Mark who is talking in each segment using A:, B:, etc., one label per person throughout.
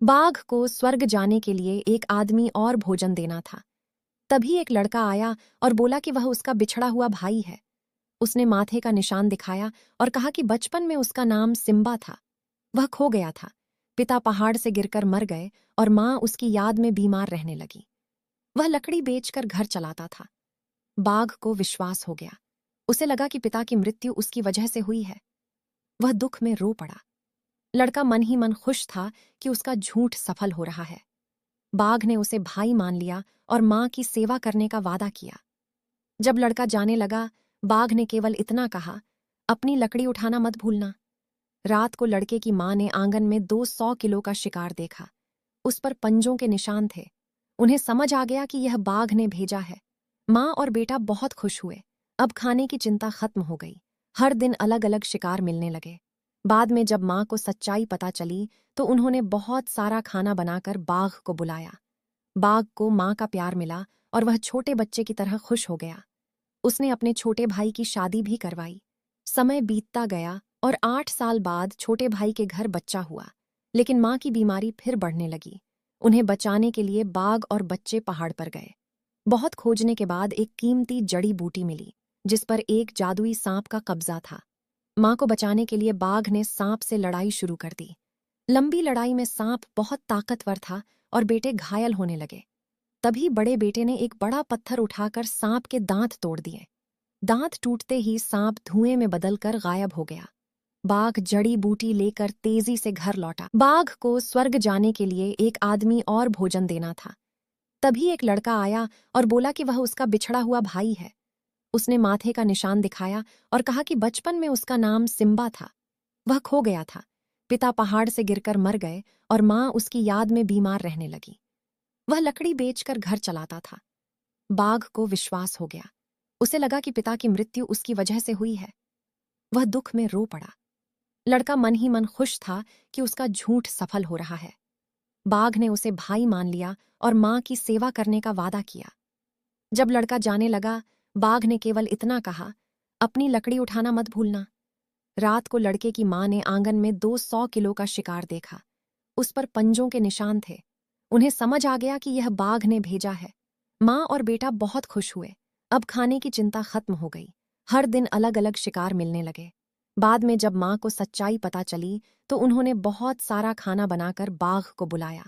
A: बाघ को स्वर्ग जाने के लिए एक आदमी और भोजन देना था। तभी एक लड़का आया और बोला कि वह उसका बिछड़ा हुआ भाई है। उसने माथे का निशान दिखाया और कहा कि बचपन में उसका नाम सिम्बा था। वह खो गया था। पिता पहाड़ से गिरकर मर गए और माँ उसकी याद में बीमार रहने लगी। वह लकड़ी बेचकर घर चलाता था। बाघ को विश्वास हो गया। उसे लगा कि पिता की मृत्यु उसकी वजह से हुई है। वह दुख में रो पड़ा। लड़का मन ही मन खुश था कि उसका झूठ सफल हो रहा है। बाघ ने उसे भाई मान लिया और माँ की सेवा करने का वादा किया। जब लड़का जाने लगा, बाघ ने केवल इतना कहा, अपनी लकड़ी उठाना मत भूलना। रात को लड़के की माँ ने आंगन में 200 किलो का शिकार देखा। उस पर पंजों के निशान थे। उन्हें समझ आ गया कि यह बाघ ने भेजा है। माँ और बेटा बहुत खुश हुए। अब खाने की चिंता खत्म हो गई। हर दिन अलग अलग शिकार मिलने लगे। बाद में जब माँ को सच्चाई पता चली तो उन्होंने बहुत सारा खाना बनाकर बाघ को बुलाया। बाघ को माँ का प्यार मिला और वह छोटे बच्चे की तरह खुश हो गया। उसने अपने छोटे भाई की शादी भी करवाई। समय बीतता गया और 8 साल बाद छोटे भाई के घर बच्चा हुआ। लेकिन माँ की बीमारी फिर बढ़ने लगी। उन्हें बचाने के लिए बाघ और बच्चे पहाड़ पर गए। बहुत खोजने के बाद एक कीमती जड़ी बूटी मिली, जिस पर एक जादुई सांप का कब्जा था। माँ को बचाने के लिए बाघ ने सांप से लड़ाई शुरू कर दी। लंबी लड़ाई में सांप बहुत ताकतवर था और बेटे घायल होने लगे। तभी बड़े बेटे ने एक बड़ा पत्थर उठाकर सांप के दांत तोड़ दिए। दांत टूटते ही सांप धुएं में बदलकर गायब हो गया। बाघ जड़ी बूटी लेकर तेजी से घर लौटा। बाघ को स्वर्ग जाने के लिए एक आदमी और भोजन देना था। तभी एक लड़का आया और बोला कि वह उसका बिछड़ा हुआ भाई है। उसने माथे का निशान दिखाया और कहा कि बचपन में उसका नाम सिम्बा था। वह खो गया था। पिता पहाड़ से गिरकर मर गए और माँ उसकी याद में बीमार रहने लगी। वह लकड़ी बेचकर घर चलाता था। बाघ को विश्वास हो गया। उसे लगा कि पिता की मृत्यु उसकी वजह से हुई है। वह दुख में रो पड़ा। लड़का मन ही मन खुश था कि उसका झूठ सफल हो रहा है। बाघ ने उसे भाई मान लिया और माँ की सेवा करने का वादा किया। जब लड़का जाने लगा, बाघ ने केवल इतना कहा, अपनी लकड़ी उठाना मत भूलना। रात को लड़के की माँ ने आंगन में 200 किलो का शिकार देखा। उस पर पंजों के निशान थे। उन्हें समझ आ गया कि यह बाघ ने भेजा है। माँ और बेटा बहुत खुश हुए। अब खाने की चिंता खत्म हो गई। हर दिन अलग अलग शिकार मिलने लगे। बाद में जब माँ को सच्चाई पता चली तो उन्होंने बहुत सारा खाना बनाकर बाघ को बुलाया।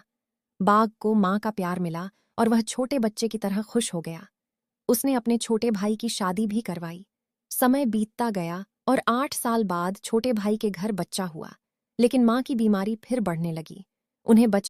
A: बाघ को माँ का प्यार मिला और वह छोटे बच्चे की तरह खुश हो गया। उसने अपने छोटे भाई की शादी भी करवाई। समय बीतता गया और 8 साल बाद छोटे भाई के घर बच्चा हुआ। लेकिन माँ की बीमारी फिर बढ़ने लगी। उन्हें